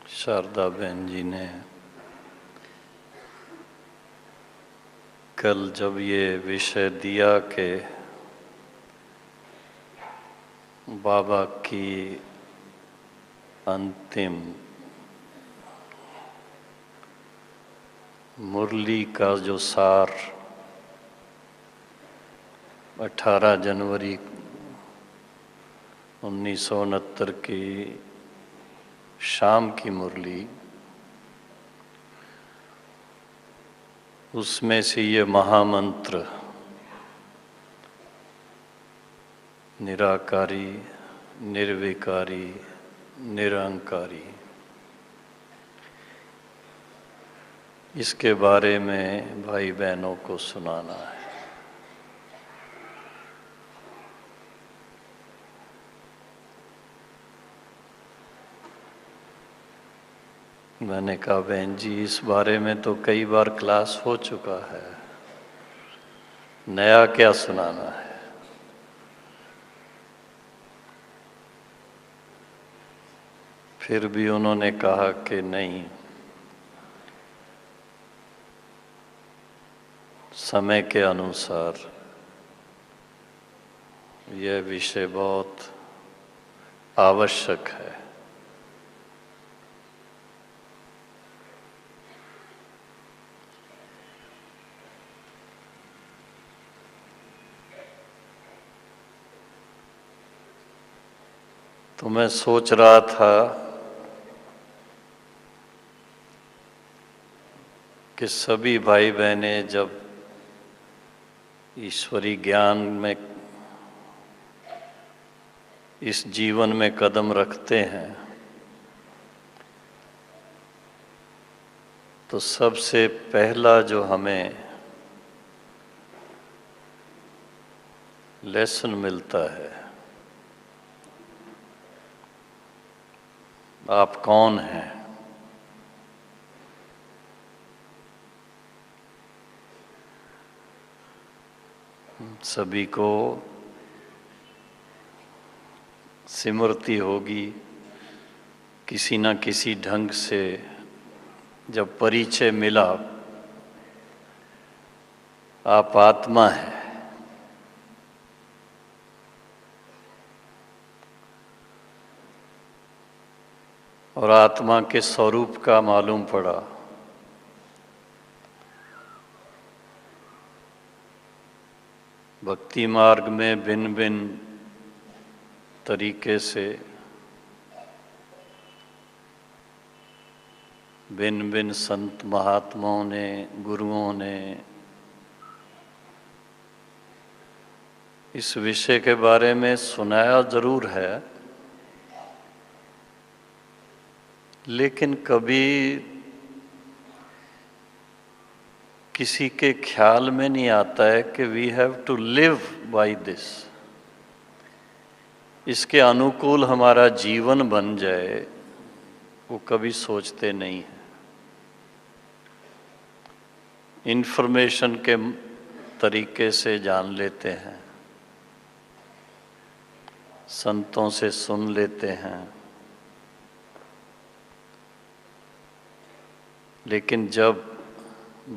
शारदा बहन जी ने कल जब ये विषय दिया कि बाबा की अंतिम मुरली का जो सार 18 जनवरी 1969 की शाम की मुरली, उसमें से ये महामंत्र निराकारी, निर्विकारी, निरंकारी, इसके बारे में भाई बहनों को सुनाना है। मैंने कहा बहन जी इस बारे में तो कई बार क्लास हो चुका है, नया क्या सुनाना है। फिर भी उन्होंने कहा कि नहीं, समय के अनुसार यह विषय बहुत आवश्यक है। तो मैं सोच रहा था कि सभी भाई बहनें जब ईश्वरी ज्ञान में इस जीवन में कदम रखते हैं तो सबसे पहला जो हमें लेसन मिलता है, आप कौन हैं। सभी को स्मृति होगी किसी न किसी ढंग से, जब परिचय मिला आप आत्मा है, और आत्मा के स्वरूप का मालूम पड़ा। भक्ति मार्ग में भिन्न भिन्न तरीके से भिन्न भिन्न संत महात्माओं ने, गुरुओं ने इस विषय के बारे में सुनाया जरूर है, लेकिन कभी किसी के ख्याल में नहीं आता है कि we have to live by this, इसके अनुकूल हमारा जीवन बन जाए, वो कभी सोचते नहीं है। इन्फॉर्मेशन के तरीके से जान लेते हैं, संतों से सुन लेते हैं, लेकिन जब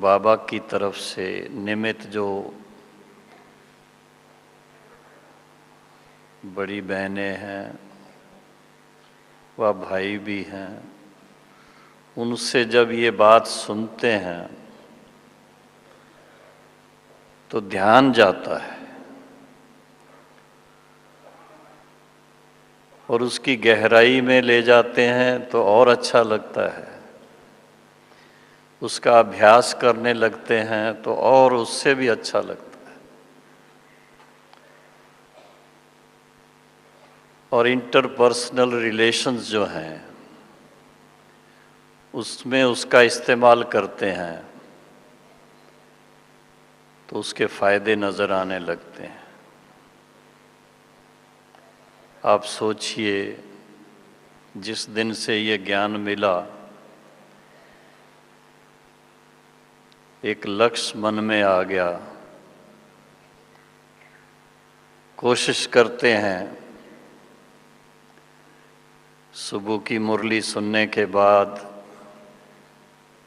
बाबा की तरफ से निमित्त जो बड़ी बहनें हैं व भाई भी हैं, उनसे जब ये बात सुनते हैं तो ध्यान जाता है और उसकी गहराई में ले जाते हैं तो और अच्छा लगता है। उसका अभ्यास करने लगते हैं तो और उससे भी अच्छा लगता है। और इंटरपर्सनल रिलेशंस जो हैं उसमें उसका इस्तेमाल करते हैं तो उसके फायदे नजर आने लगते हैं। आप सोचिए, जिस दिन से ये ज्ञान मिला एक लक्ष्य मन में आ गया, कोशिश करते हैं सुबह की मुरली सुनने के बाद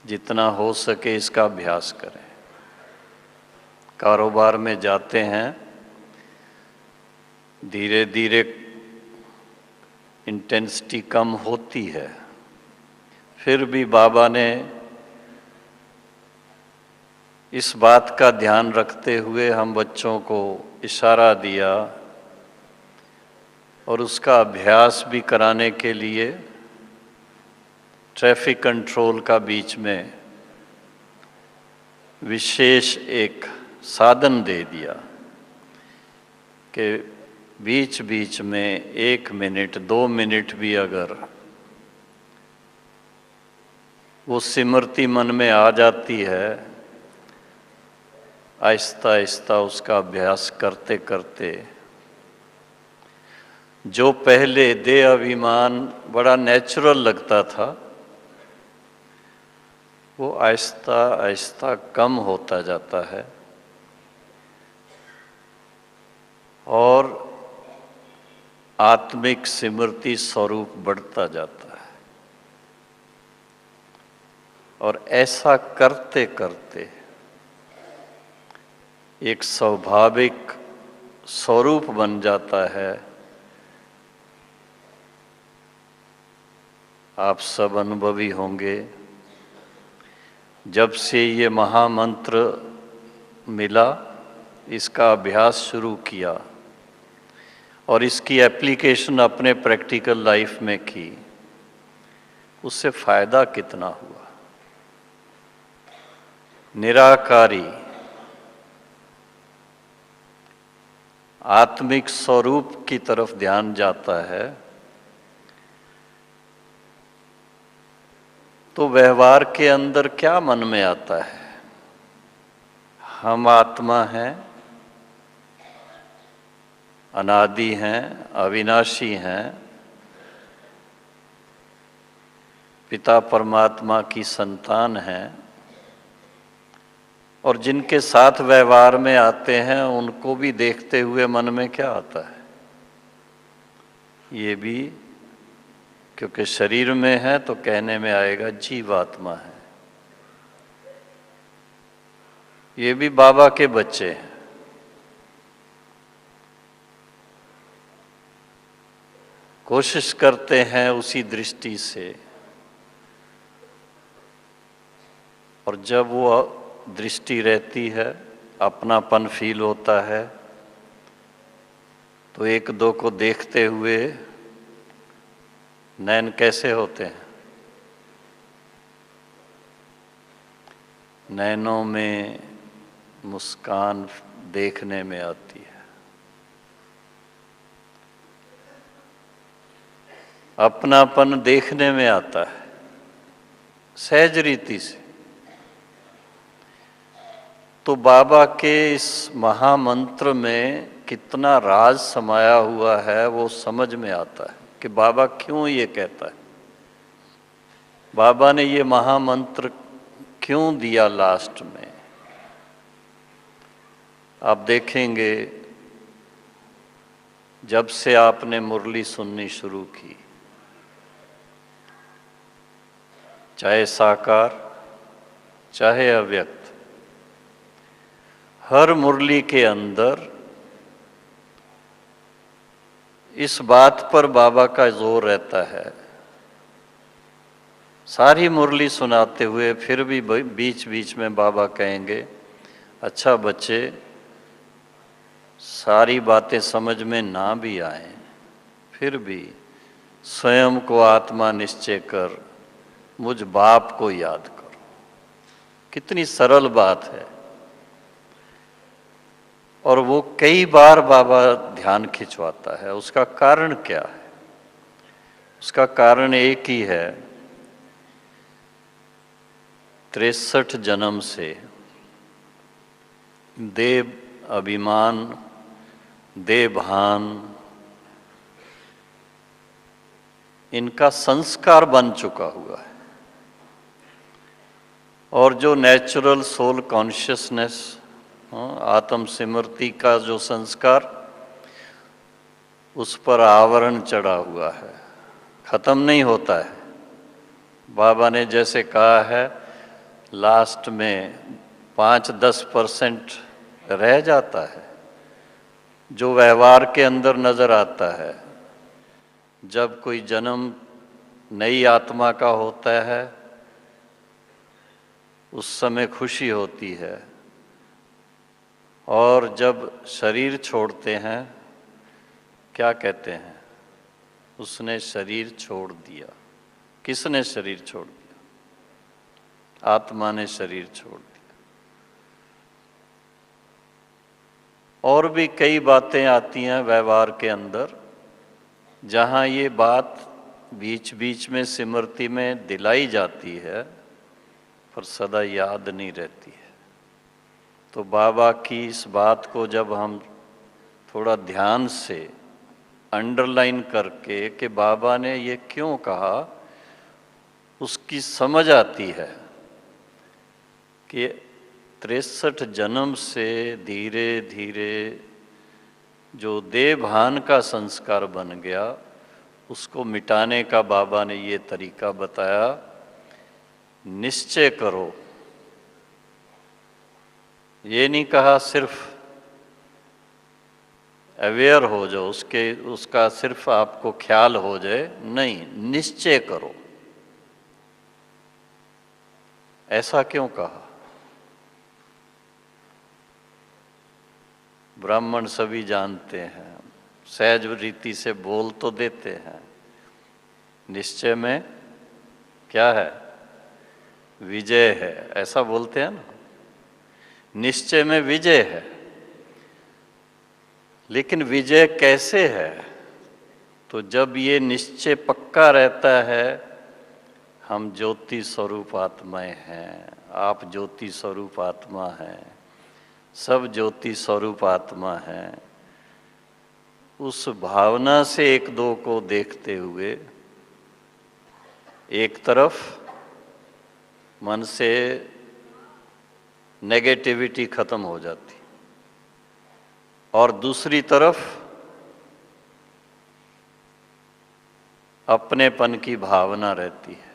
जितना हो सके इसका अभ्यास करें। कारोबार में जाते हैं, धीरे धीरे इंटेंसिटी कम होती है, फिर भी बाबा ने इस बात का ध्यान रखते हुए हम बच्चों को इशारा दिया और उसका अभ्यास भी कराने के लिए ट्रैफिक कंट्रोल का बीच में विशेष एक साधन दे दिया कि बीच बीच में 1 मिनट 2 मिनट भी अगर वो स्मृति मन में आ जाती है, आहिस्ता आहिस्ता उसका अभ्यास करते करते जो पहले देह अभिमान बड़ा नेचुरल लगता था, वो आहिस्ता आहिस्ता कम होता जाता है और आत्मिक स्मृति स्वरूप बढ़ता जाता है। और ऐसा करते करते एक स्वाभाविक स्वरूप बन जाता है। आप सब अनुभवी होंगे, जब से ये महामंत्र मिला, इसका अभ्यास शुरू किया और इसकी एप्लीकेशन अपने प्रैक्टिकल लाइफ में की, उससे फायदा कितना हुआ। निराकारी आत्मिक स्वरूप की तरफ ध्यान जाता है तो व्यवहार के अंदर क्या मन में आता है? हम आत्मा हैं, अनादि हैं, अविनाशी हैं, पिता परमात्मा की संतान हैं और जिनके साथ व्यवहार में आते हैं उनको भी देखते हुए मन में क्या आता है? ये भी, क्योंकि शरीर में है तो कहने में आएगा जीवात्मा है। ये भी बाबा के बच्चे हैं। कोशिश करते हैं उसी दृष्टि से, और जब वो दृष्टि रहती है, अपनापन फील होता है, तो एक दो को देखते हुए नैन कैसे होते हैं? नैनों में मुस्कान देखने में आती है। अपनापन देखने में आता है सहज रीति से। तो बाबा के इस महामंत्र में कितना राज समाया हुआ है वो समझ में आता है कि बाबा क्यों ये कहता है, बाबा ने ये महामंत्र क्यों दिया लास्ट में। आप देखेंगे जब से आपने मुरली सुननी शुरू की, चाहे साकार चाहे अव्यक्त, हर मुरली के अंदर इस बात पर बाबा का जोर रहता है। सारी मुरली सुनाते हुए फिर भी बीच बीच में बाबा कहेंगे, अच्छा बच्चे, सारी बातें समझ में ना भी आए, फिर भी स्वयं को आत्मा निश्चय कर मुझ बाप को याद करो। कितनी सरल बात है। और वो कई बार बाबा ध्यान खिंचवाता है। उसका कारण क्या है? उसका कारण एक ही है, 63 जन्म से देव अभिमान, देवभान, इनका संस्कार बन चुका हुआ है। और जो नेचुरल सोल कॉन्शियसनेस, आत्म स्मृति का जो संस्कार, उस पर आवरण चढ़ा हुआ है। खत्म नहीं होता है। बाबा ने जैसे कहा है, लास्ट में 5-10% रह जाता है जो व्यवहार के अंदर नजर आता है। जब कोई जन्म नई आत्मा का होता है उस समय खुशी होती है, और जब शरीर छोड़ते हैं क्या कहते हैं, उसने शरीर छोड़ दिया। किसने शरीर छोड़ दिया? आत्मा ने शरीर छोड़ दिया। और भी कई बातें आती हैं व्यवहार के अंदर जहाँ ये बात बीच बीच में स्मृति में दिलाई जाती है पर सदा याद नहीं रहती है। तो बाबा की इस बात को जब हम थोड़ा ध्यान से अंडरलाइन करके कि बाबा ने ये क्यों कहा, उसकी समझ आती है कि 63 जन्म से धीरे धीरे जो देह भान का संस्कार बन गया उसको मिटाने का बाबा ने ये तरीका बताया। निश्चय करो, ये नहीं कहा सिर्फ अवेयर हो जाओ, उसका सिर्फ आपको ख्याल हो जाए, नहीं, निश्चय करो। ऐसा क्यों कहा? ब्राह्मण सभी जानते हैं, सहज रीति से बोल तो देते हैं, निश्चय में क्या है? विजय है, ऐसा बोलते हैं ना, निश्चय में विजय है। लेकिन विजय कैसे है? तो जब ये निश्चय पक्का रहता है, हम ज्योति स्वरूप आत्माएं हैं, आप ज्योति स्वरूप आत्मा हैं, सब ज्योति स्वरूप आत्मा हैं, उस भावना से एक दो को देखते हुए एक तरफ मन से नेगेटिविटी खत्म हो जाती और दूसरी तरफ अपनेपन की भावना रहती है,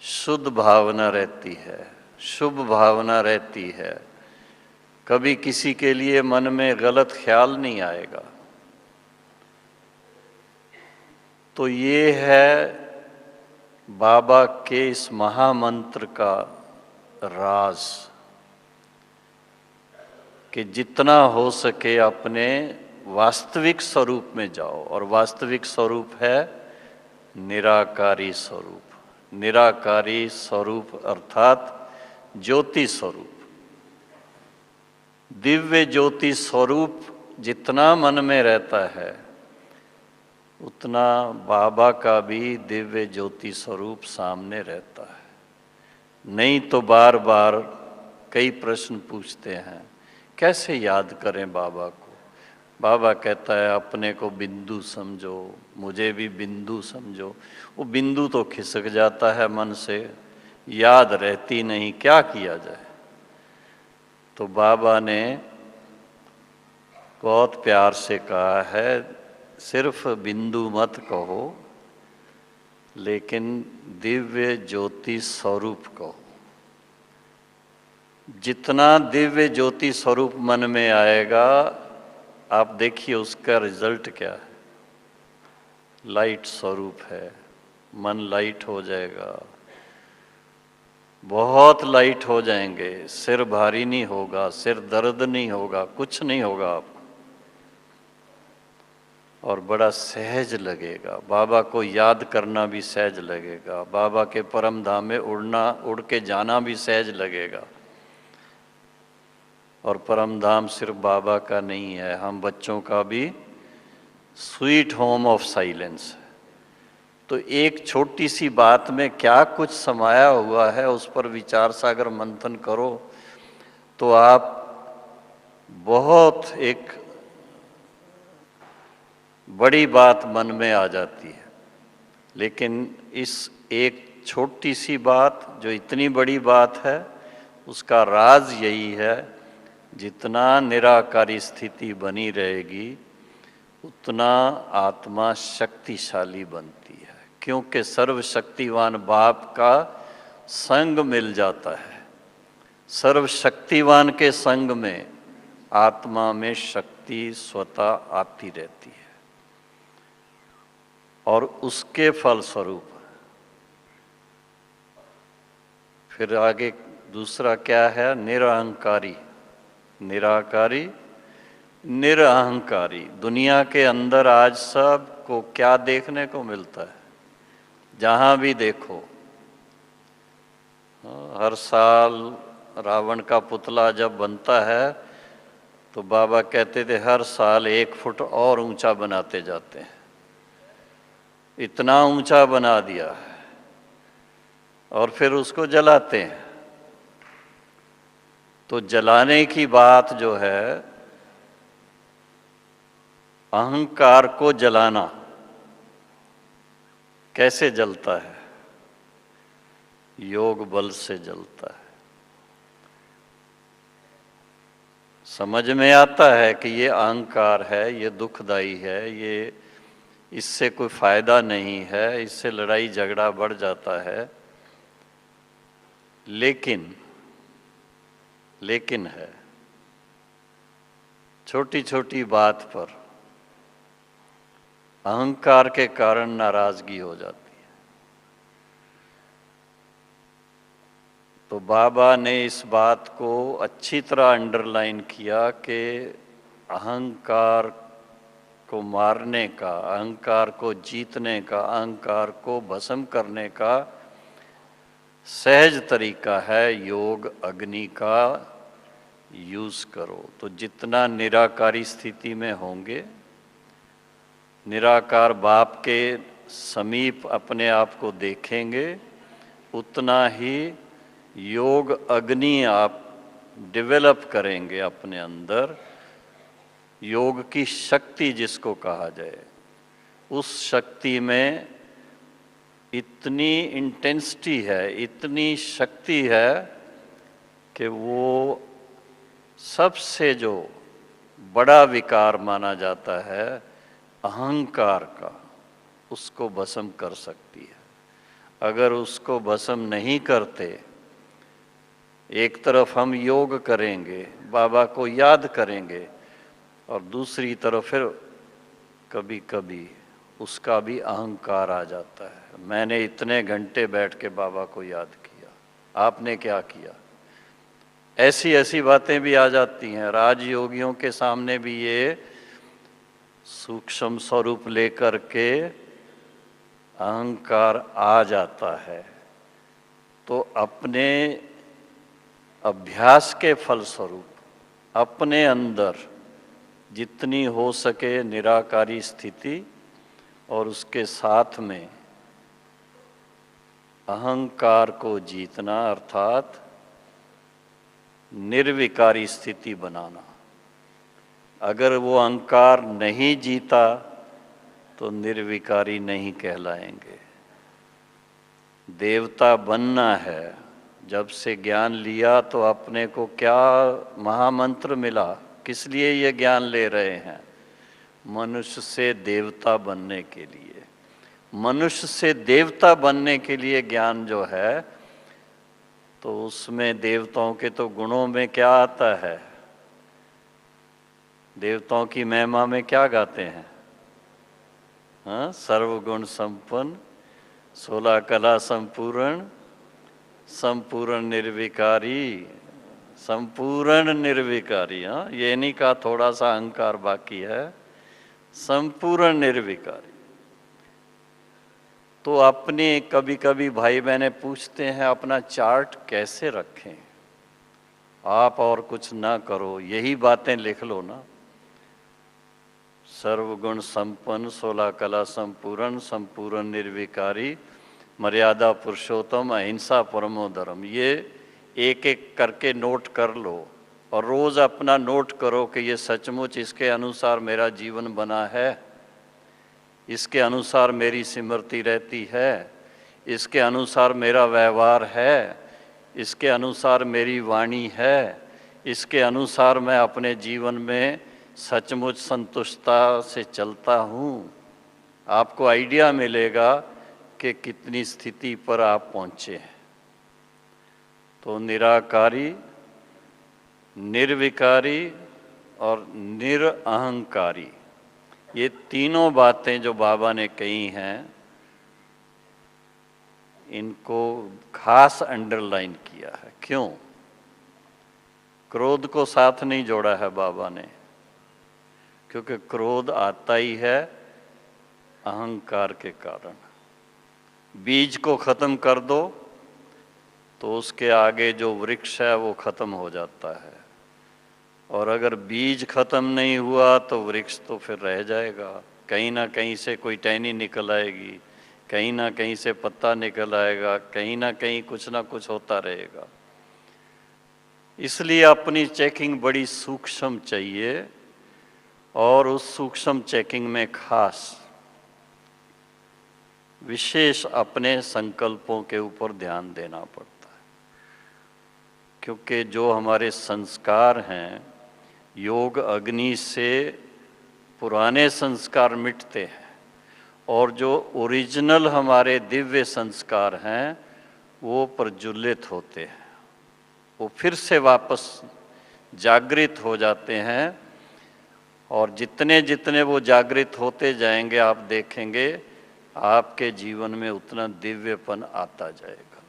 शुद्ध भावना रहती है, शुभ भावना रहती है। कभी किसी के लिए मन में गलत ख्याल नहीं आएगा। तो ये है बाबा के इस महामंत्र का राज कि जितना हो सके अपने वास्तविक स्वरूप में जाओ, और वास्तविक स्वरूप है निराकारी स्वरूप। निराकारी स्वरूप अर्थात ज्योति स्वरूप, दिव्य ज्योति स्वरूप जितना मन में रहता है उतना बाबा का भी दिव्य ज्योति स्वरूप सामने रहता है। नहीं तो बार बार कई प्रश्न पूछते हैं, कैसे याद करें बाबा को? बाबा कहता है अपने को बिंदु समझो, मुझे भी बिंदु समझो। वो बिंदु तो खिसक जाता है मन से, याद रहती नहीं, क्या किया जाए? तो बाबा ने बहुत प्यार से कहा है, सिर्फ बिंदु मत कहो, लेकिन दिव्य ज्योति स्वरूप कहो। जितना दिव्य ज्योति स्वरूप मन में आएगा, आप देखिए उसका रिजल्ट क्या है। लाइट स्वरूप है, मन लाइट हो जाएगा, बहुत लाइट हो जाएंगे, सिर भारी नहीं होगा, सिर दर्द नहीं होगा, कुछ नहीं होगा आपको, और बड़ा सहज लगेगा। बाबा को याद करना भी सहज लगेगा, बाबा के परम धाम में उड़ के जाना भी सहज लगेगा। और परम धाम सिर्फ बाबा का नहीं है, हम बच्चों का भी स्वीट होम ऑफ साइलेंस है। तो एक छोटी सी बात में क्या कुछ समाया हुआ है, उस पर विचार सागर मंथन करो तो आप बहुत एक बड़ी बात मन में आ जाती है। लेकिन इस एक छोटी सी बात जो इतनी बड़ी बात है, उसका राज यही है, जितना निराकारी स्थिति बनी रहेगी उतना आत्मा शक्तिशाली बनती है। क्योंकि सर्वशक्तिवान बाप का संग मिल जाता है। सर्वशक्तिवान के संग में आत्मा में शक्ति स्वतः आती रहती है और उसके फलस्वरूप फिर आगे दूसरा क्या है? निरअहंकारी, निराकारी, निरअहंकारी। दुनिया के अंदर आज सबको क्या देखने को मिलता है? जहाँ भी देखो, हर साल रावण का पुतला जब बनता है तो बाबा कहते थे हर साल 1 फुट और ऊंचा बनाते जाते हैं। इतना ऊंचा बना दिया है और फिर उसको जलाते हैं। तो जलाने की बात जो है, अहंकार को जलाना कैसे जलता है? योग बल से जलता है। समझ में आता है कि ये अहंकार है, ये दुखदाई है, ये इससे कोई फायदा नहीं है, इससे लड़ाई झगड़ा बढ़ जाता है। लेकिन है, छोटी छोटी बात पर अहंकार के कारण नाराजगी हो जाती है। तो बाबा ने इस बात को अच्छी तरह अंडरलाइन किया कि अहंकार को मारने का, अहंकार को जीतने का, अहंकार को भस्म करने का सहज तरीका है योग अग्नि का यूज करो। तो जितना निराकारी स्थिति में होंगे, निराकार बाप के समीप अपने आप को देखेंगे, उतना ही योग अग्नि आप डेवलप करेंगे अपने अंदर। योग की शक्ति जिसको कहा जाए, उस शक्ति में इतनी इंटेंसिटी है, इतनी शक्ति है कि वो सबसे जो बड़ा विकार माना जाता है अहंकार का, उसको भस्म कर सकती है। अगर उसको भस्म नहीं करते, एक तरफ हम योग करेंगे, बाबा को याद करेंगे, और दूसरी तरफ फिर कभी कभी उसका भी अहंकार आ जाता है। मैंने इतने घंटे बैठ के बाबा को याद किया, आपने क्या किया? ऐसी ऐसी बातें भी आ जाती हैं। राजयोगियों के सामने भी ये सूक्ष्म स्वरूप लेकर के अहंकार आ जाता है। तो अपने अभ्यास के फलस्वरूप अपने अंदर जितनी हो सके निराकारी स्थिति और उसके साथ में अहंकार को जीतना, अर्थात निर्विकारी स्थिति बनाना। अगर वो अहंकार नहीं जीता तो निर्विकारी नहीं कहलाएंगे। देवता बनना है। जब से ज्ञान लिया तो अपने को क्या महामंत्र मिला? किस लिए ये ज्ञान ले रहे हैं? मनुष्य से देवता बनने के लिए। मनुष्य से देवता बनने के लिए ज्ञान जो है, तो उसमें देवताओं के तो गुणों में क्या आता है? देवताओं की महिमा में क्या गाते हैं? हाँ, सर्वगुण संपन्न, 16 कला संपूर्ण, संपूर्ण निर्विकारी, संपूर्ण निर्विकारी। हाँ, ये नहीं कहा थोड़ा सा अहंकार बाकी है, संपूर्ण निर्विकारी। तो अपने कभी कभी भाई बहनें पूछते हैं अपना चार्ट कैसे रखें? आप और कुछ ना करो, यही बातें लिख लो ना। सर्वगुण संपन्न, 16 कला संपूर्ण, संपूर्ण निर्विकारी, मर्यादा पुरुषोत्तम, अहिंसा परमो धर्म। ये एक एक करके नोट कर लो और रोज़ अपना नोट करो कि ये सचमुच इसके अनुसार मेरा जीवन बना है, इसके अनुसार मेरी स्मृति रहती है, इसके अनुसार मेरा व्यवहार है, इसके अनुसार मेरी वाणी है, इसके अनुसार मैं अपने जीवन में सचमुच संतुष्टता से चलता हूँ। आपको आइडिया मिलेगा के कितनी स्थिति पर आप पहुँचे हैं। तो निराकारी, निर्विकारी और निरअहंकारी, ये तीनों बातें जो बाबा ने कही हैं, इनको खास अंडरलाइन किया है। क्यों? क्रोध को साथ नहीं जोड़ा है बाबा ने, क्योंकि क्रोध आता ही है अहंकार के कारण। बीज को खत्म कर दो तो उसके आगे जो वृक्ष है वो खत्म हो जाता है, और अगर बीज खत्म नहीं हुआ तो वृक्ष तो फिर रह जाएगा। कहीं ना कहीं से कोई टहनी निकल आएगी, कहीं ना कहीं से पत्ता निकल आएगा, कहीं ना कहीं कुछ ना कुछ होता रहेगा। इसलिए अपनी चेकिंग बड़ी सूक्ष्म चाहिए, और उस सूक्ष्म चेकिंग में खास विशेष अपने संकल्पों के ऊपर ध्यान देना पड़ता है, क्योंकि जो हमारे संस्कार हैं, योग अग्नि से पुराने संस्कार मिटते हैं, और जो ओरिजिनल हमारे दिव्य संस्कार हैं वो प्रज्वलित होते हैं, वो फिर से वापस जागृत हो जाते हैं। और जितने जितने वो जागृत होते जाएंगे, आप देखेंगे आपके जीवन में उतना दिव्यपन आता जाएगा,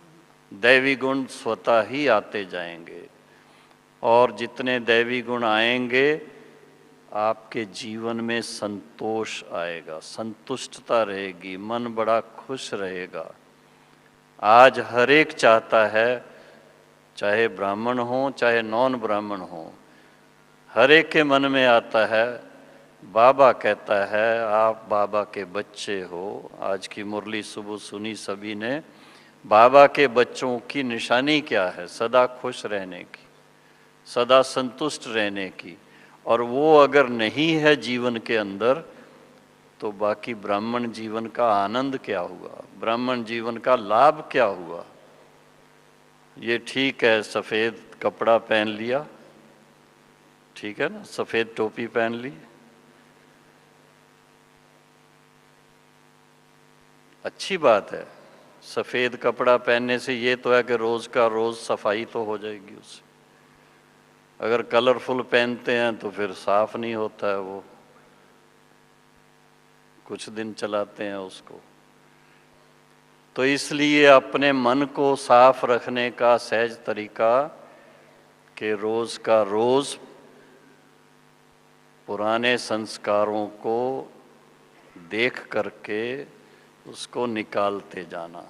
दैवी गुण स्वतः ही आते जाएंगे। और जितने दैवी गुण आएंगे, आपके जीवन में संतोष आएगा, संतुष्टता रहेगी, मन बड़ा खुश रहेगा। आज हर एक चाहता है, चाहे ब्राह्मण हो चाहे नॉन ब्राह्मण हो, हर एक के मन में आता है, बाबा कहता है आप बाबा के बच्चे हो। आज की मुरली सुबह सुनी सभी ने। बाबा के बच्चों की निशानी क्या है? सदा खुश रहने की, सदा संतुष्ट रहने की। और वो अगर नहीं है जीवन के अंदर, तो बाकी ब्राह्मण जीवन का आनंद क्या हुआ, ब्राह्मण जीवन का लाभ क्या हुआ? ये ठीक है, सफ़ेद कपड़ा पहन लिया, ठीक है ना, सफ़ेद टोपी पहन ली, अच्छी बात है। सफ़ेद कपड़ा पहनने से ये तो है कि रोज़ का रोज़ सफाई तो हो जाएगी उससे। अगर कलरफुल पहनते हैं तो फिर साफ नहीं होता है, वो कुछ दिन चलाते हैं उसको। तो इसलिए अपने मन को साफ रखने का सहज तरीका कि रोज़ का रोज़ पुराने संस्कारों को देख करके उसको निकालते जाना।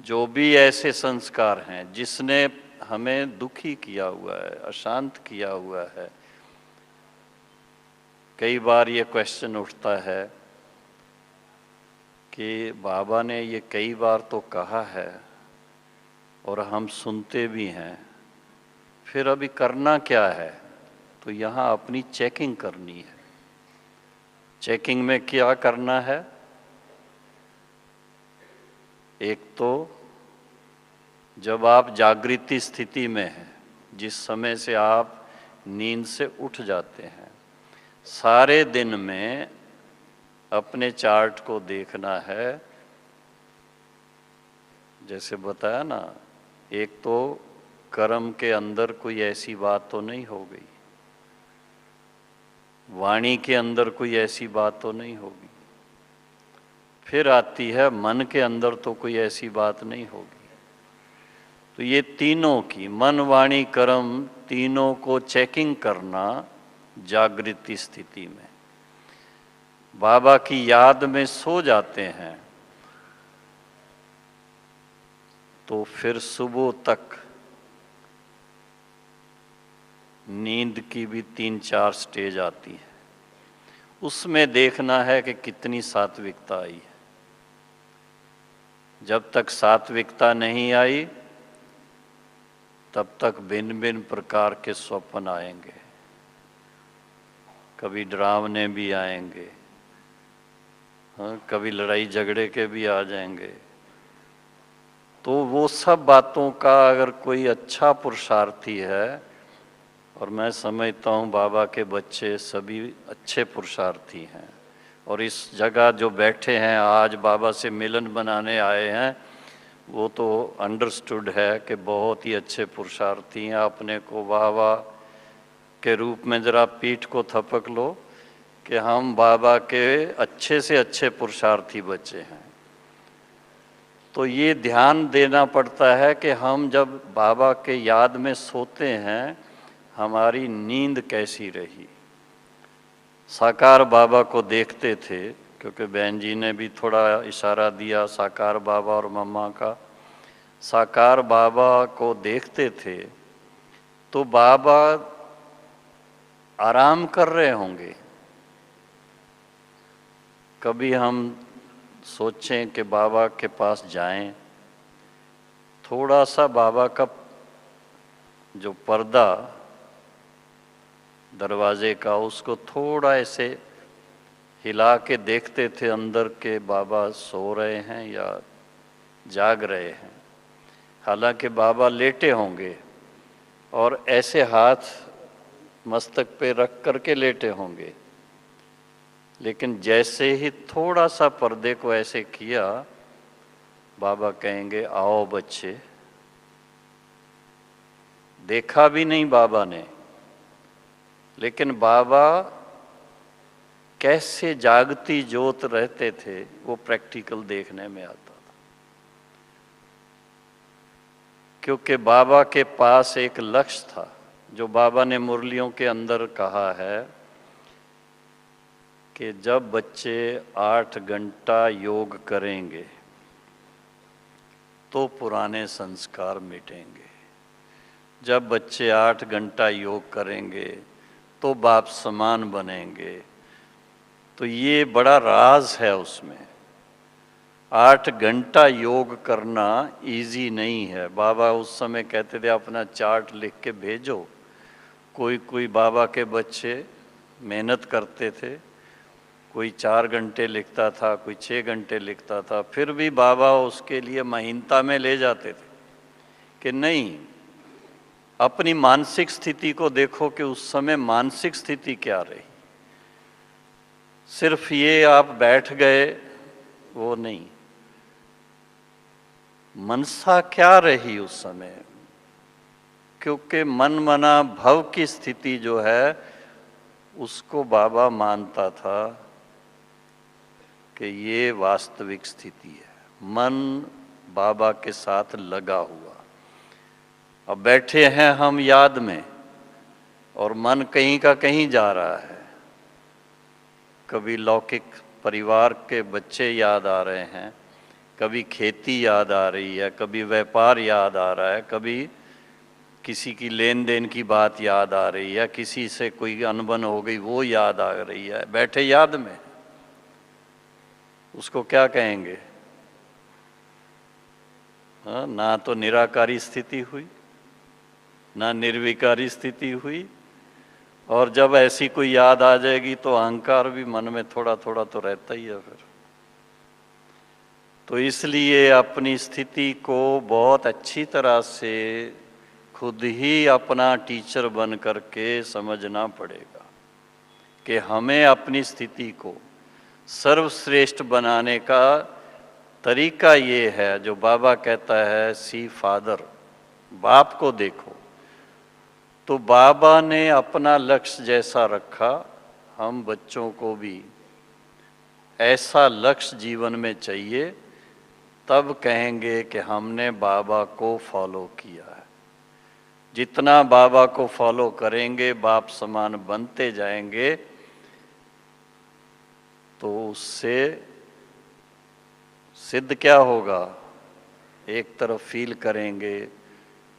जो भी ऐसे संस्कार हैं जिसने हमें दुखी किया हुआ है, अशांत किया हुआ है। कई बार ये क्वेश्चन उठता है कि बाबा ने ये कई बार तो कहा है और हम सुनते भी हैं, फिर अभी करना क्या है? तो यहाँ अपनी चेकिंग करनी है। चेकिंग में क्या करना है? एक तो जब आप जागृति स्थिति में हैं, जिस समय से आप नींद से उठ जाते हैं, सारे दिन में अपने चार्ट को देखना है। जैसे बताया ना, एक तो कर्म के अंदर कोई ऐसी बात तो नहीं हो गई, वाणी के अंदर कोई ऐसी बात तो नहीं होगी, फिर आती है मन के अंदर तो कोई ऐसी बात नहीं होगी। तो ये तीनों की, मन वाणी कर्म, तीनों को चेकिंग करना जागृति स्थिति में। बाबा की याद में सो जाते हैं तो फिर सुबह तक नींद की भी 3-4 स्टेज आती है। उसमें देखना है कि कितनी सात्विकता आई है। जब तक सात्विकता नहीं आई, तब तक भिन्न भिन्न प्रकार के स्वप्न आएंगे, कभी डरावने भी आएंगे, हाँ, कभी लड़ाई झगड़े के भी आ जाएंगे। तो वो सब बातों का अगर कोई अच्छा पुरुषार्थी है, और मैं समझता हूँ बाबा के बच्चे सभी अच्छे पुरुषार्थी हैं, और इस जगह जो बैठे हैं आज बाबा से मिलन बनाने आए हैं, वो तो अंडरस्टूड है कि बहुत ही अच्छे पुरुषार्थी हैं। अपने को वाह वाह के रूप में ज़रा पीठ को थपक लो कि हम बाबा के अच्छे से अच्छे पुरुषार्थी बच्चे हैं। तो ये ध्यान देना पड़ता है कि हम जब बाबा के याद में सोते हैं, हमारी नींद कैसी रही। साकार बाबा को देखते थे, क्योंकि बहन जी ने भी थोड़ा इशारा दिया साकार बाबा और मम्मा का। साकार बाबा को देखते थे तो बाबा आराम कर रहे होंगे। कभी हम सोचें कि बाबा के पास जाएं, थोड़ा सा बाबा का जो पर्दा दरवाजे का, उसको थोड़ा ऐसे हिला के देखते थे अंदर के बाबा सो रहे हैं या जाग रहे हैं। हालांकि बाबा लेटे होंगे और ऐसे हाथ मस्तक पे रख करके लेटे होंगे, लेकिन जैसे ही थोड़ा सा पर्दे को ऐसे किया, बाबा कहेंगे आओ बच्चे। देखा भी नहीं बाबा ने, लेकिन बाबा कैसे जागती ज्योत रहते थे वो प्रैक्टिकल देखने में आता था। क्योंकि बाबा के पास एक लक्ष्य था, जो बाबा ने मुरलियों के अंदर कहा है कि जब बच्चे 8 घंटा योग करेंगे तो पुराने संस्कार मिटेंगे। जब बच्चे 8 घंटा योग करेंगे तो बाप समान बनेंगे। तो ये बड़ा राज है उसमें। 8 घंटा योग करना इजी नहीं है। बाबा उस समय कहते थे अपना चार्ट लिख के भेजो। कोई बाबा के बच्चे मेहनत करते थे, कोई 4 घंटे लिखता था, कोई 6 घंटे लिखता था, फिर भी बाबा उसके लिए महीनता में ले जाते थे कि नहीं, अपनी मानसिक स्थिति को देखो कि उस समय मानसिक स्थिति क्या रही। सिर्फ ये आप बैठ गए वो नहीं, मनसा क्या रही उस समय। क्योंकि मन मना भव की स्थिति जो है उसको बाबा मानता था कि ये वास्तविक स्थिति है। मन बाबा के साथ लगा हुआ। अब बैठे हैं हम याद में और मन कहीं का कहीं जा रहा है। कभी लौकिक परिवार के बच्चे याद आ रहे हैं, कभी खेती याद आ रही है, कभी व्यापार याद आ रहा है, कभी किसी की लेन देन की बात याद आ रही है, किसी से कोई अनबन हो गई वो याद आ रही है। बैठे याद में, उसको क्या कहेंगे? हाँ, ना तो निराकारी स्थिति हुई, ना निर्विकारी स्थिति हुई। और जब ऐसी कोई याद आ जाएगी तो अहंकार भी मन में थोड़ा थोड़ा तो रहता ही है फिर। तो इसलिए अपनी स्थिति को बहुत अच्छी तरह से खुद ही अपना टीचर बन करके समझना पड़ेगा कि हमें अपनी स्थिति को सर्वश्रेष्ठ बनाने का तरीका ये है, जो बाबा कहता है सी फादर, बाप को देखो। तो बाबा ने अपना लक्ष्य जैसा रखा, हम बच्चों को भी ऐसा लक्ष्य जीवन में चाहिए, तब कहेंगे कि हमने बाबा को फॉलो किया है। जितना बाबा को फॉलो करेंगे, बाप समान बनते जाएंगे, तो उससे सिद्ध क्या होगा? एक तरफ फील करेंगे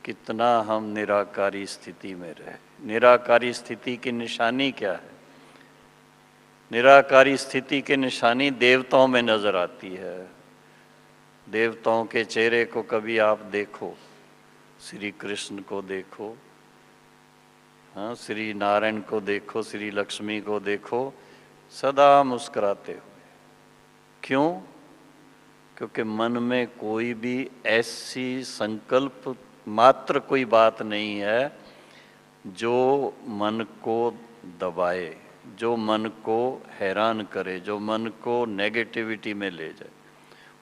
कितना हम निराकारी स्थिति में रहे। निराकारी स्थिति की निशानी क्या है? निराकारी स्थिति की निशानी देवताओं में नजर आती है। देवताओं के चेहरे को कभी आप देखो, श्री कृष्ण को देखो, हाँ, श्री नारायण को देखो, श्री लक्ष्मी को देखो, सदा मुस्कुराते हुए। क्यों? क्योंकि मन में कोई भी ऐसी संकल्प मात्र कोई बात नहीं है जो मन को दबाए। जो मन को हैरान करे, जो मन को नेगेटिविटी में ले जाए,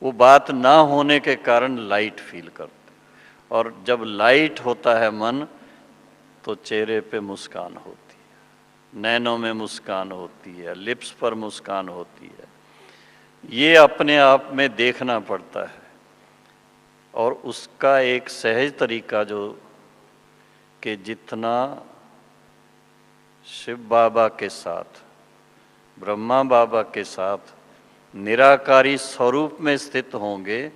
वो बात ना होने के कारण लाइट फील करते हैं। और जब लाइट होता है मन, तो चेहरे पे मुस्कान होती है, नैनों में मुस्कान होती है, लिप्स पर मुस्कान होती है। ये अपने आप में देखना पड़ता है। और उसका एक सहज तरीका जो कि जितना शिव बाबा के साथ, ब्रह्मा बाबा के साथ निराकारी स्वरूप में स्थित होंगे,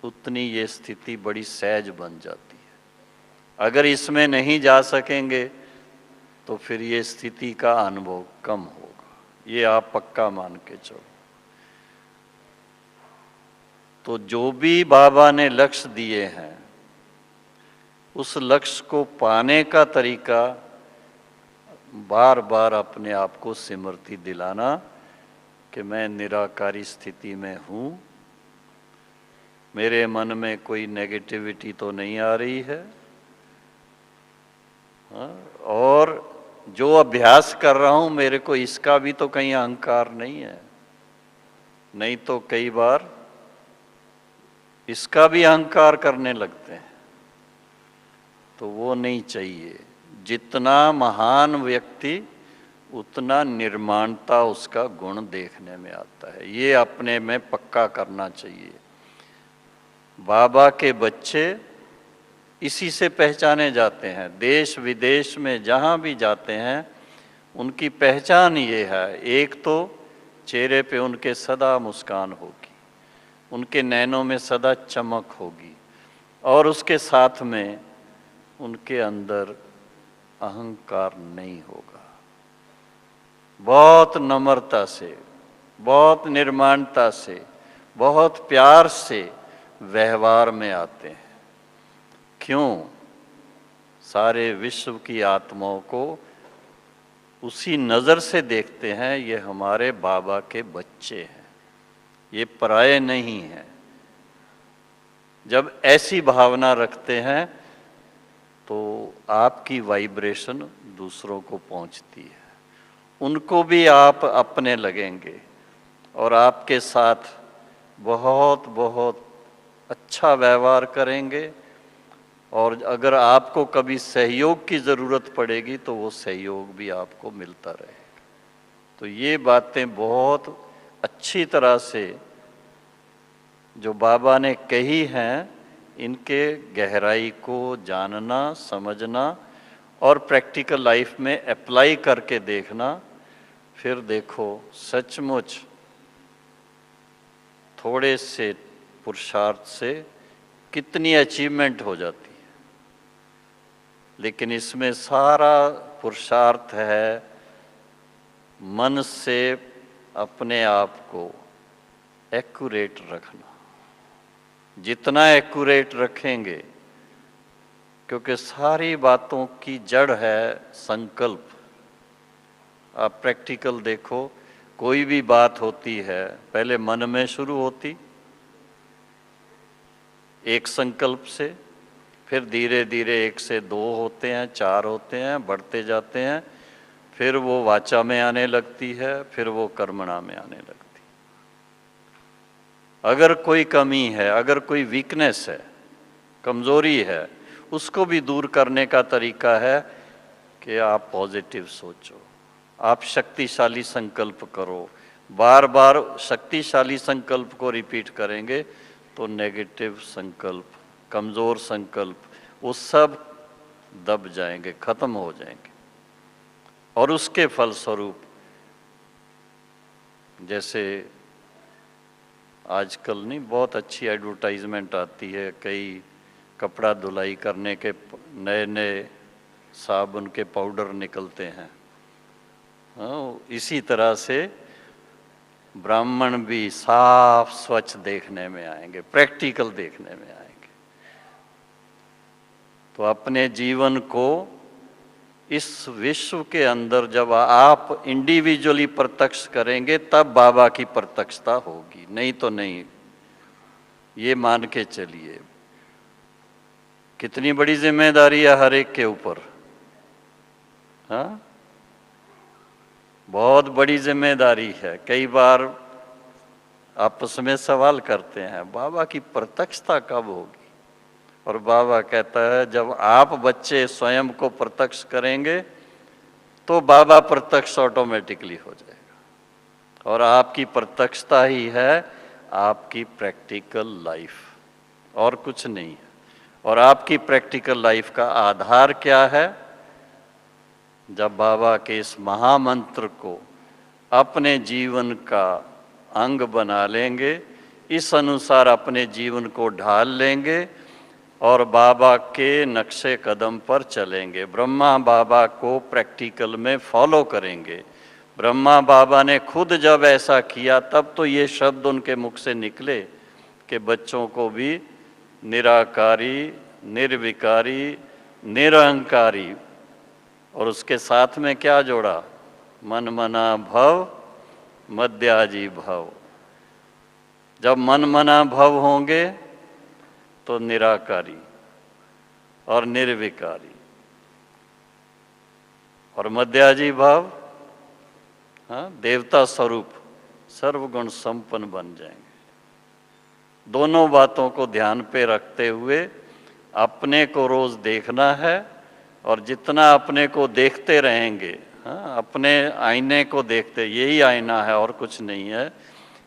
उतनी ये स्थिति बड़ी सहज बन जाती है। अगर इसमें नहीं जा सकेंगे तो फिर ये स्थिति का अनुभव कम होगा, ये आप पक्का मान के चलो। तो जो भी बाबा ने लक्ष्य दिए हैं, उस लक्ष्य को पाने का तरीका बार बार अपने आप को स्मृति दिलाना कि मैं निराकारी स्थिति में हूँ, मेरे मन में कोई नेगेटिविटी तो नहीं आ रही है। और जो अभ्यास कर रहा हूँ, मेरे को इसका भी तो कहीं अहंकार नहीं है। नहीं तो कई बार इसका भी अहंकार करने लगते हैं, तो वो नहीं चाहिए। जितना महान व्यक्ति, उतना निर्माणता उसका गुण देखने में आता है, ये अपने में पक्का करना चाहिए। बाबा के बच्चे इसी से पहचाने जाते हैं। देश विदेश में जहाँ भी जाते हैं, उनकी पहचान ये है, एक तो चेहरे पे उनके सदा मुस्कान होगी, उनके नैनों में सदा चमक होगी, और उसके साथ में उनके अंदर अहंकार नहीं होगा। बहुत नम्रता से, बहुत निर्माणता से, बहुत प्यार से व्यवहार में आते हैं। क्यों? सारे विश्व की आत्माओं को उसी नज़र से देखते हैं, ये हमारे बाबा के बच्चे हैं, ये पराये नहीं हैं। जब ऐसी भावना रखते हैं तो आपकी वाइब्रेशन दूसरों को पहुंचती है, उनको भी आप अपने लगेंगे और आपके साथ बहुत बहुत अच्छा व्यवहार करेंगे। और अगर आपको कभी सहयोग की ज़रूरत पड़ेगी तो वो सहयोग भी आपको मिलता रहेगा। तो ये बातें बहुत अच्छी तरह से जो बाबा ने कही हैं, इनके गहराई को जानना, समझना और प्रैक्टिकल लाइफ में अप्लाई करके देखना, फिर देखो सचमुच थोड़े से पुरुषार्थ से कितनी अचीवमेंट हो जाती है। लेकिन इसमें सारा पुरुषार्थ है मन से अपने आप को एक्यूरेट रखना। जितना एक्यूरेट रखेंगे, क्योंकि सारी बातों की जड़ है संकल्प। आप प्रैक्टिकल देखो, कोई भी बात होती है पहले मन में शुरू होती, एक संकल्प से, फिर धीरे धीरे 1 से 2 होते हैं, 4 होते हैं, बढ़ते जाते हैं, फिर वो वाचा में आने लगती है, फिर वो कर्मणा में आने लगती है। अगर कोई कमी है, अगर कोई वीकनेस है, कमजोरी है, उसको भी दूर करने का तरीका है कि आप पॉजिटिव सोचो, आप शक्तिशाली संकल्प करो। बार बार शक्तिशाली संकल्प को रिपीट करेंगे तो नेगेटिव संकल्प, कमज़ोर संकल्प, वो सब दब जाएंगे, खत्म हो जाएंगे। और उसके फलस्वरूप जैसे आजकल नहीं, बहुत अच्छी एडवर्टाइजमेंट आती है, कई कपड़ा धुलाई करने के नए नए साबुन के पाउडर निकलते हैं। हाँ, इसी तरह से ब्राह्मण भी साफ स्वच्छ देखने में आएंगे, प्रैक्टिकल देखने में आएंगे। तो अपने जीवन को इस विश्व के अंदर जब आप इंडिविजुअली प्रत्यक्ष करेंगे, तब बाबा की प्रत्यक्षता होगी, नहीं तो नहीं। ये मान के चलिए, कितनी बड़ी जिम्मेदारी है हर एक के ऊपर। हाँ, बहुत बड़ी जिम्मेदारी है। कई बार आपस में सवाल करते हैं, बाबा की प्रत्यक्षता कब होगी? और बाबा कहता है, जब आप बच्चे स्वयं को प्रत्यक्ष करेंगे तो बाबा प्रत्यक्ष ऑटोमेटिकली हो जाएगा। और आपकी प्रत्यक्षता ही है आपकी प्रैक्टिकल लाइफ, और कुछ नहीं है। और आपकी प्रैक्टिकल लाइफ का आधार क्या है? जब बाबा के इस महामंत्र को अपने जीवन का अंग बना लेंगे, इस अनुसार अपने जीवन को ढाल लेंगे और बाबा के नक्शे कदम पर चलेंगे। ब्रह्मा बाबा को प्रैक्टिकल में फॉलो करेंगे। ब्रह्मा बाबा ने खुद जब ऐसा किया तब तो ये शब्द उनके मुख से निकले कि बच्चों को भी निराकारी, निर्विकारी, निरहंकारी, और उसके साथ में क्या जोड़ा? मन मना भव मध्याजी भव। जब मन मना भव होंगे तो निराकारी और निर्विकारी, और मध्याजी भाव, हाँ, देवता स्वरूप सर्वगुण संपन्न बन जाएंगे। दोनों बातों को ध्यान पे रखते हुए अपने को रोज देखना है, और जितना अपने को देखते रहेंगे, हाँ, अपने आईने को देखते, यही आईना है और कुछ नहीं है,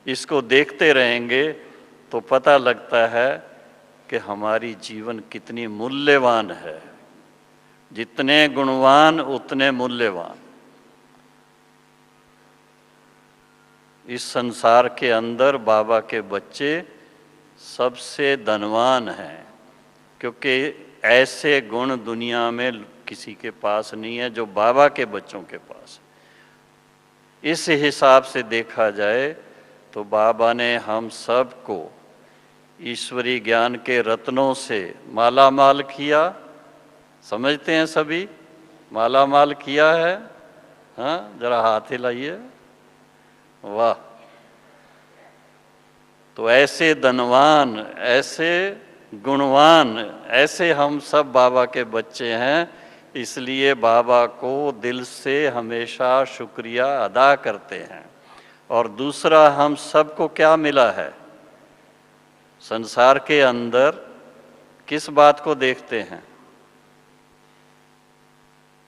इसको देखते रहेंगे तो पता लगता है कि हमारी जीवन कितनी मूल्यवान है। जितने गुणवान उतने मूल्यवान। इस संसार के अंदर बाबा के बच्चे सबसे धनवान हैं, क्योंकि ऐसे गुण दुनिया में किसी के पास नहीं है जो बाबा के बच्चों के पास है। इस हिसाब से देखा जाए तो बाबा ने हम सबको ईश्वरी ज्ञान के रत्नों से माला माल किया। समझते हैं सभी? माला माल किया है? हाँ, जरा हाथ हिलाइए। वाह! तो ऐसे धनवान, ऐसे गुणवान, ऐसे हम सब बाबा के बच्चे हैं, इसलिए बाबा को दिल से हमेशा शुक्रिया अदा करते हैं। और दूसरा, हम सबको क्या मिला है? संसार के अंदर किस बात को देखते हैं?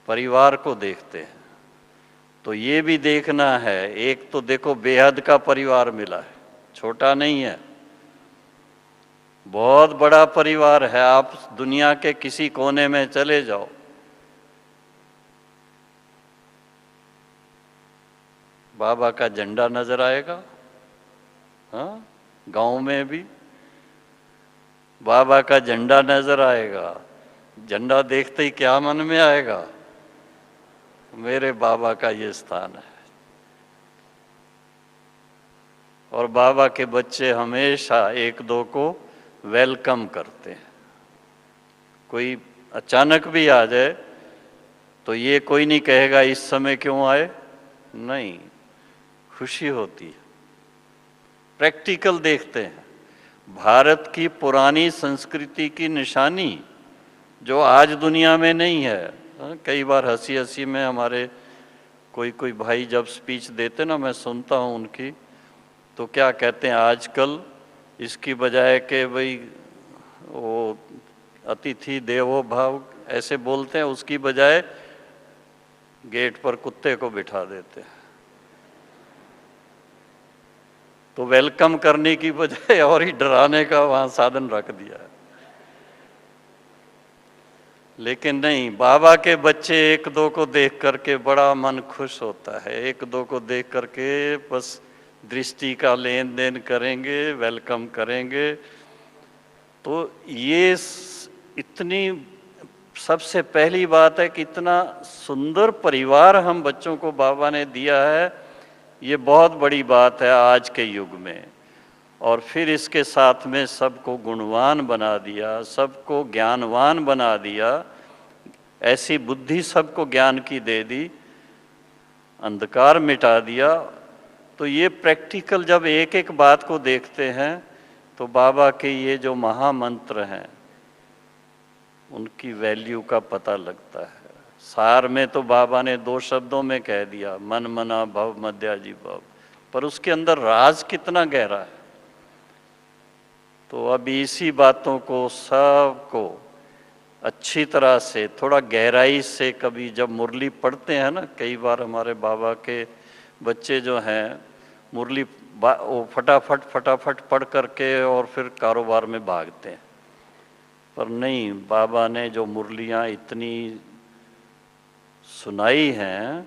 परिवार को देखते हैं। तो ये भी देखना है, एक तो देखो बेहद का परिवार मिला है, छोटा नहीं है, बहुत बड़ा परिवार है। आप दुनिया के किसी कोने में चले जाओ, बाबा का झंडा नजर आएगा। हाँ, गांव में भी बाबा का झंडा नजर आएगा। झंडा देखते ही क्या मन में आएगा? मेरे बाबा का ये स्थान है। और बाबा के बच्चे हमेशा एक दो को वेलकम करते हैं। कोई अचानक भी आ जाए तो ये कोई नहीं कहेगा इस समय क्यों आए, नहीं, खुशी होती है। प्रैक्टिकल देखते हैं। भारत की पुरानी संस्कृति की निशानी जो आज दुनिया में नहीं है। कई बार हंसी हंसी में हमारे कोई भाई जब स्पीच देते ना, मैं सुनता हूँ उनकी, तो क्या कहते हैं, आजकल इसकी बजाय कि भाई वो अतिथि देवो भाव ऐसे बोलते हैं, उसकी बजाय गेट पर कुत्ते को बिठा देते हैं। तो वेलकम करने की बजाय और ही डराने का वहाँ साधन रख दिया है। लेकिन नहीं, बाबा के बच्चे एक दो को देख करके बड़ा मन खुश होता है। एक दो को देख करके बस दृष्टि का लेन देन करेंगे, वेलकम करेंगे। तो ये इतनी सबसे पहली बात है कि इतना सुंदर परिवार हम बच्चों को बाबा ने दिया है, ये बहुत बड़ी बात है आज के युग में। और फिर इसके साथ में सबको गुणवान बना दिया, सबको ज्ञानवान बना दिया, ऐसी बुद्धि सबको ज्ञान की दे दी, अंधकार मिटा दिया। तो ये प्रैक्टिकल जब एक एक बात को देखते हैं तो बाबा के ये जो महामंत्र हैं उनकी वैल्यू का पता लगता है। सार में तो बाबा ने 2 शब्दों में कह दिया, मन मना भव मध्याजी भव, पर उसके अंदर राज कितना गहरा है। तो अब इसी बातों को सबको अच्छी तरह से, थोड़ा गहराई से, कभी जब मुरली पढ़ते हैं ना, कई बार हमारे बाबा के बच्चे जो हैं मुरली वो फटाफट पढ़ करके और फिर कारोबार में भागते हैं। पर नहीं, बाबा ने जो मुरलियाँ इतनी सुनाई हैं,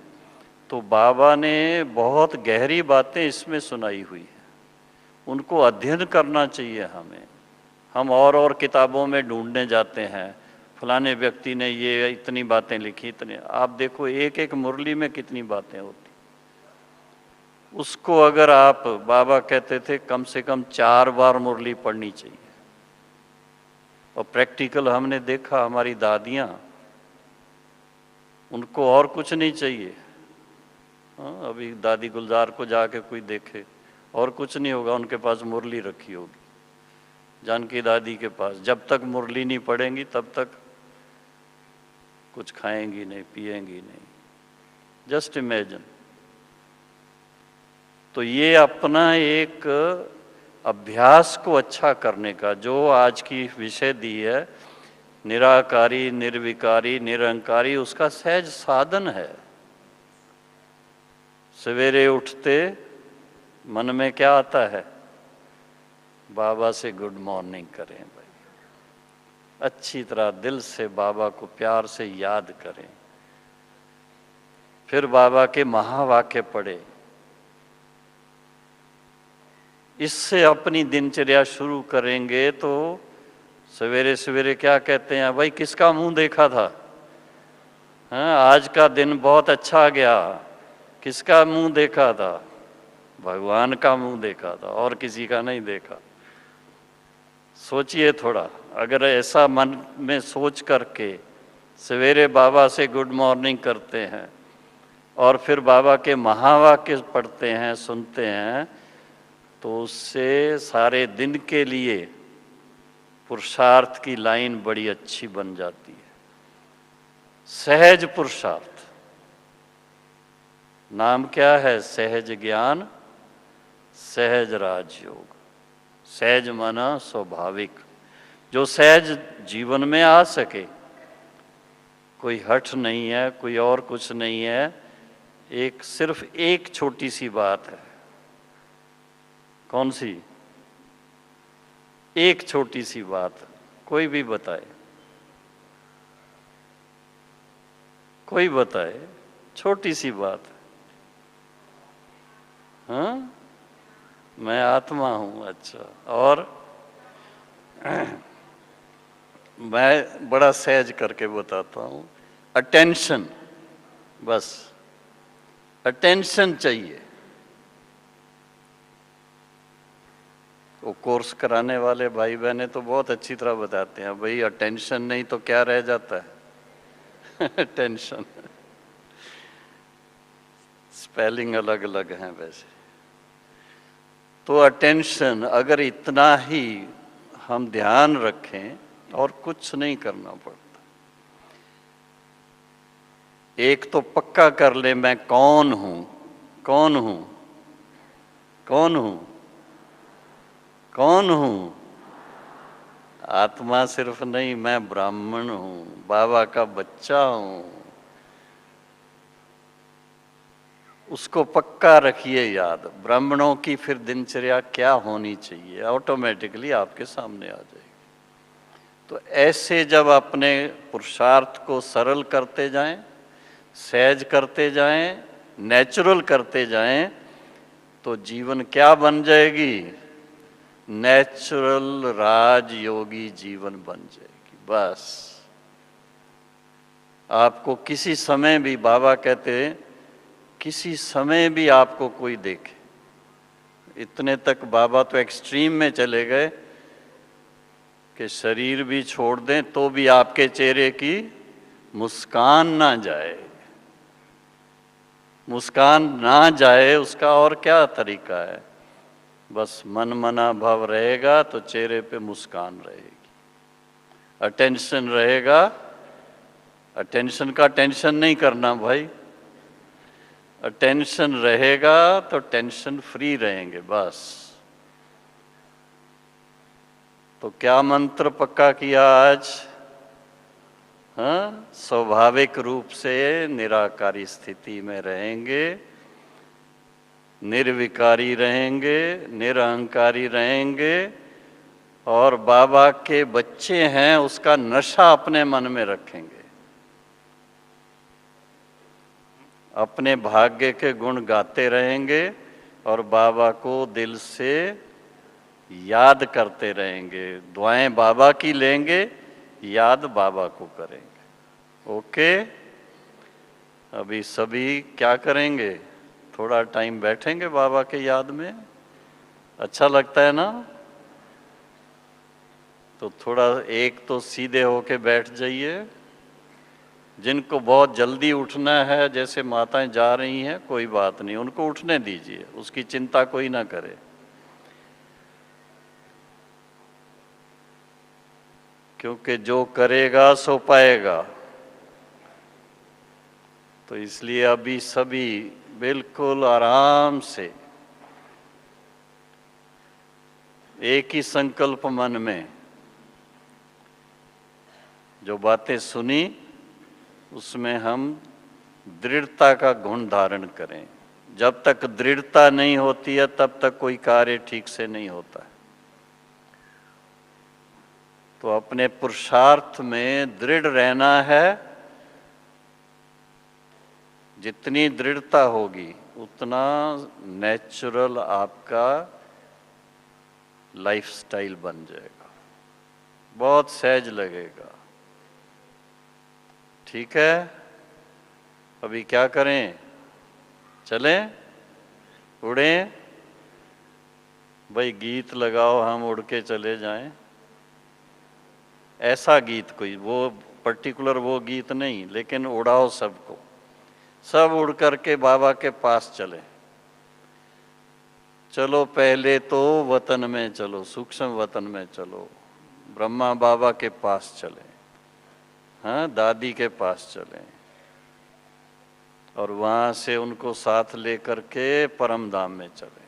तो बाबा ने बहुत गहरी बातें इसमें सुनाई हुई हैं। उनको अध्ययन करना चाहिए हमें। हम और किताबों में ढूंढने जाते हैं, फलाने व्यक्ति ने ये इतनी बातें लिखी, इतने। आप देखो एक एक मुरली में कितनी बातें होती। उसको अगर आप, बाबा कहते थे कम से कम 4 बार मुरली पढ़नी चाहिए। और प्रैक्टिकल हमने देखा, हमारी दादियाँ, उनको और कुछ नहीं चाहिए। हाँ, अभी दादी गुलजार को जाके कोई देखे, और कुछ नहीं होगा, उनके पास मुरली रखी होगी। जानकी दादी के पास जब तक मुरली नहीं पढ़ेंगी तब तक कुछ खाएंगी नहीं, पिएंगी नहीं। Just imagine. तो ये अपना एक अभ्यास को अच्छा करने का, जो आज की विषय दी है, निराकारी, निर्विकारी, निरंकारी, उसका सहज साधन है। सवेरे उठते मन में क्या आता है? बाबा से गुड मॉर्निंग करें भाई, अच्छी तरह दिल से बाबा को प्यार से याद करें। फिर बाबा के महावाक्य पढ़े। इससे अपनी दिनचर्या शुरू करेंगे तो सवेरे सवेरे क्या कहते हैं भाई, किसका मुंह देखा था? हाँ, आज का दिन बहुत अच्छा गया। किसका मुंह देखा था? भगवान का मुंह देखा था, और किसी का नहीं देखा। सोचिए थोड़ा, अगर ऐसा मन में सोच करके सवेरे बाबा से गुड मॉर्निंग करते हैं और फिर बाबा के महावाक्य पढ़ते हैं, सुनते हैं, तो उससे सारे दिन के लिए पुरुषार्थ की लाइन बड़ी अच्छी बन जाती है। सहज पुरुषार्थ नाम क्या है? सहज ज्ञान, सहज राजयोग। सहज माना स्वाभाविक, जो सहज जीवन में आ सके। कोई हठ नहीं है, कोई और कुछ नहीं है। एक सिर्फ एक छोटी सी बात है। कौन सी? एक छोटी सी बात, कोई भी बताए, कोई बताए, छोटी सी बात। हाँ, मैं आत्मा हूं। अच्छा, और मैं बड़ा सहज करके बताता हूं। अटेंशन, बस अटेंशन चाहिए। वो कोर्स कराने वाले भाई बहनें तो बहुत अच्छी तरह बताते हैं, भाई अटेंशन नहीं तो क्या रह जाता है? टेंशन। स्पेलिंग अलग अलग हैं वैसे। तो अटेंशन, अगर इतना ही हम ध्यान रखें और कुछ नहीं करना पड़ता। एक तो पक्का कर ले, मैं कौन हूं? कौन हूं? कौन हूं? कौन हूं? आत्मा सिर्फ नहीं, मैं ब्राह्मण हूं, बाबा का बच्चा हूं। उसको पक्का रखिए याद। ब्राह्मणों की फिर दिनचर्या क्या होनी चाहिए, ऑटोमेटिकली आपके सामने आ जाएगी। तो ऐसे जब अपने पुरुषार्थ को सरल करते जाएं, सहज करते जाएं, नेचुरल करते जाएं, तो जीवन क्या बन जाएगी? नेचुरल राजयोगी जीवन बन जाएगी। बस आपको किसी समय भी, बाबा कहते हैं, किसी समय भी आपको कोई देखे, इतने तक बाबा तो एक्सट्रीम में चले गए कि शरीर भी छोड़ दें तो भी आपके चेहरे की मुस्कान ना जाए। मुस्कान ना जाए उसका और क्या तरीका है? बस मन मना भाव रहेगा तो चेहरे पे मुस्कान रहेगी, अटेंशन रहेगा अटेंशन का टेंशन नहीं करना भाई, अटेंशन रहेगा तो टेंशन फ्री रहेंगे बस। तो क्या मंत्र पक्का किया आज? हाँ, स्वाभाविक रूप से निराकारी स्थिति में रहेंगे, निर्विकारी रहेंगे, निरहंकारी रहेंगे, और बाबा के बच्चे हैं उसका नशा अपने मन में रखेंगे। अपने भाग्य के गुण गाते रहेंगे और बाबा को दिल से याद करते रहेंगे। दुआएं बाबा की लेंगे, याद बाबा को करेंगे। ओके, अभी सभी क्या करेंगे? थोड़ा टाइम बैठेंगे बाबा के याद में। अच्छा लगता है ना? तो थोड़ा एक तो सीधे होके बैठ जाइए। जिनको बहुत जल्दी उठना है, जैसे माताएं जा रही हैं, कोई बात नहीं, उनको उठने दीजिए, उसकी चिंता कोई ना करे। क्योंकि जो करेगा सो पाएगा। तो इसलिए अभी सभी बिल्कुल आराम से एक ही संकल्प मन में, जो बातें सुनी उसमें हम दृढ़ता का गुण धारण करें। जब तक दृढ़ता नहीं होती है तब तक कोई कार्य ठीक से नहीं होता है। तो अपने पुरुषार्थ में दृढ़ रहना है। जितनी दृढ़ता होगी उतना नेचुरल आपका लाइफस्टाइल बन जाएगा, बहुत सहज लगेगा। ठीक है, अभी क्या करें? चलें, उड़ें? भाई गीत लगाओ, हम उड़ के चले जाएं। ऐसा गीत कोई, वो पर्टिकुलर वो गीत नहीं, लेकिन उड़ाओ सबको, सब उड़ करके बाबा के पास चले। चलो पहले तो वतन में चलो, सूक्ष्म वतन में चलो, ब्रह्मा बाबा के पास चले, हाँ, दादी के पास चले, और वहाँ से उनको साथ लेकर के परम धाम में चले।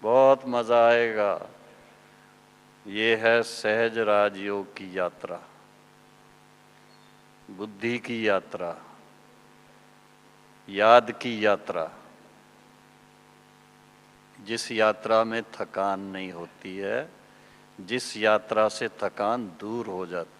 बहुत मजा आएगा। ये है सहज राजयोग की यात्रा, बुद्धि की यात्रा, याद की यात्रा, जिस यात्रा में थकान नहीं होती है, जिस यात्रा से थकान दूर हो जाती है।